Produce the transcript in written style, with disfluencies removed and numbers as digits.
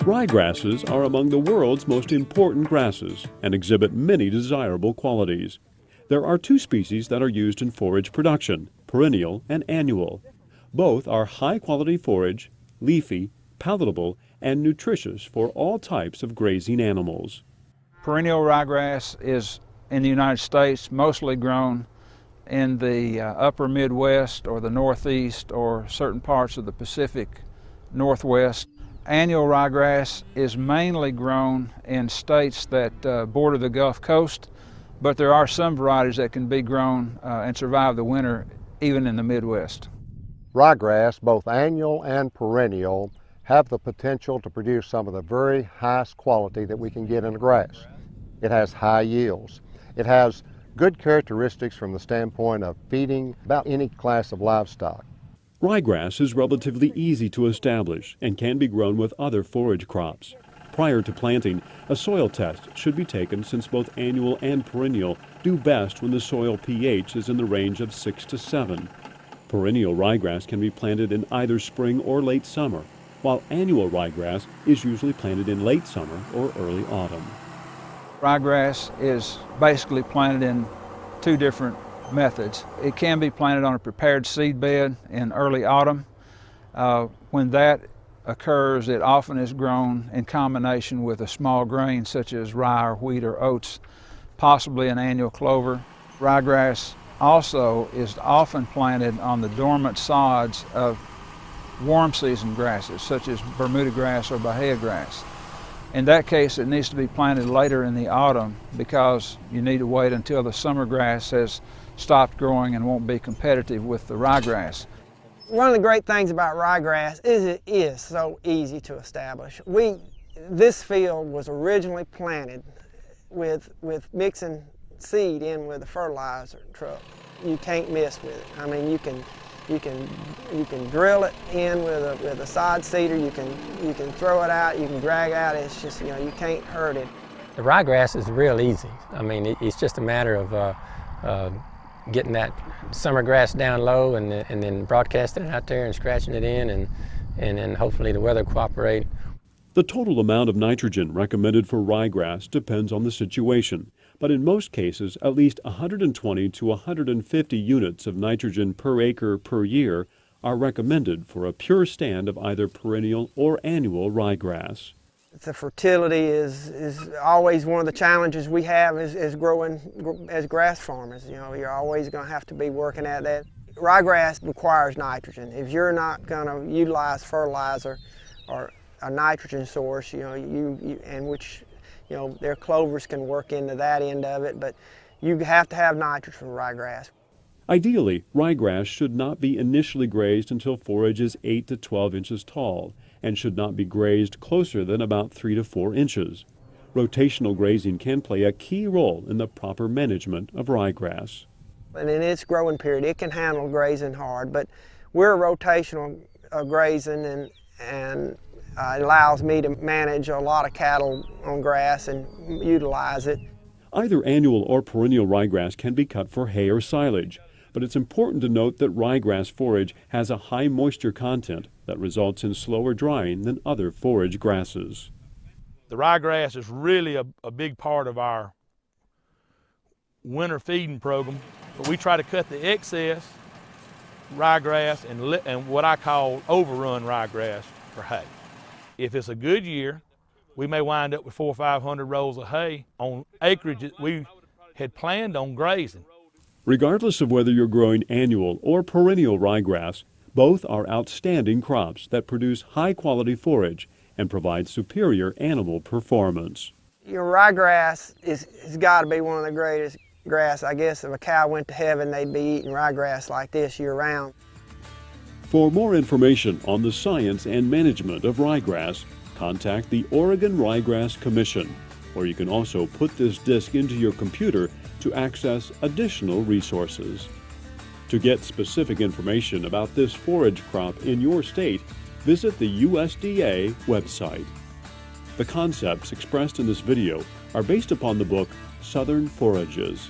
Ryegrasses are among the world's most important grasses and exhibit many desirable qualities. There are two species that are used in forage production, perennial and annual. Both are high-quality forage, leafy, palatable, and nutritious for all types of grazing animals. Perennial ryegrass is in the United States mostly grown in the upper Midwest or the Northeast or certain parts of the Pacific Northwest. Annual ryegrass is mainly grown in states that border the Gulf Coast, but there are some varieties that can be grown and survive the winter even in the Midwest. Ryegrass, both annual and perennial, have the potential to produce some of the very highest quality that we can get in a grass. It has high yields. It has good characteristics from the standpoint of feeding about any class of livestock. Ryegrass is relatively easy to establish and can be grown with other forage crops. Prior to planting, a soil test should be taken since both annual and perennial do best when the soil pH is in the range of 6 to 7. Perennial ryegrass can be planted in either spring or late summer, while annual ryegrass is usually planted in late summer or early autumn. Ryegrass is basically planted in two different methods. It can be planted on a prepared seed bed in early autumn. When that occurs, it often is grown in combination with a small grain such as rye or wheat or oats, possibly an annual clover. Ryegrass also is often planted on the dormant sods of warm season grasses such as Bermuda grass or Bahia grass. In that case, it needs to be planted later in the autumn because you need to wait until the summer grass has stopped growing and won't be competitive with the ryegrass. One of the great things about ryegrass is it is so easy to establish. This field was originally planted with mixing seed in with a fertilizer truck. You can't miss with it. I mean, you can drill it in with a sod seeder. You can throw it out. You can drag out. It's just, you know, you can't hurt it. The ryegrass is real easy. I mean, it's just a matter of getting that summer grass down low and then broadcasting it out there and scratching it in, and then hopefully the weather cooperate. The total amount of nitrogen recommended for ryegrass depends on the situation, but in most cases, at least 120 to 150 units of nitrogen per acre per year are recommended for a pure stand of either perennial or annual ryegrass. The fertility is always one of the challenges we have as growing as grass farmers. You know, you're always going to have to be working at that. Ryegrass requires nitrogen. If you're not going to utilize fertilizer or a nitrogen source, you know, their clovers can work into that end of it, but you have to have nitrogen for ryegrass. Ideally, ryegrass should not be initially grazed until forage is 8 to 12 inches tall and should not be grazed closer than about 3 to 4 inches. Rotational grazing can play a key role in the proper management of ryegrass. And in its growing period, it can handle grazing hard, but we're rotational grazing, and it allows me to manage a lot of cattle on grass and utilize it. Either annual or perennial ryegrass can be cut for hay or silage, but it's important to note that ryegrass forage has a high moisture content that results in slower drying than other forage grasses. The ryegrass is really a big part of our winter feeding program, but we try to cut the excess ryegrass and what I call overrun ryegrass for hay. If it's a good year, we may wind up with 400 or 500 rows of hay on acreage that we had planned on grazing. Regardless of whether you're growing annual or perennial ryegrass, both are outstanding crops that produce high-quality forage and provide superior animal performance. Your ryegrass has got to be one of the greatest grass. I guess if a cow went to heaven, they'd be eating ryegrass like this year-round. For more information on the science and management of ryegrass, contact the Oregon Ryegrass Commission, or you can also put this disc into your computer to access additional resources. To get specific information about this forage crop in your state, visit the USDA website. The concepts expressed in this video are based upon the book Southern Forages.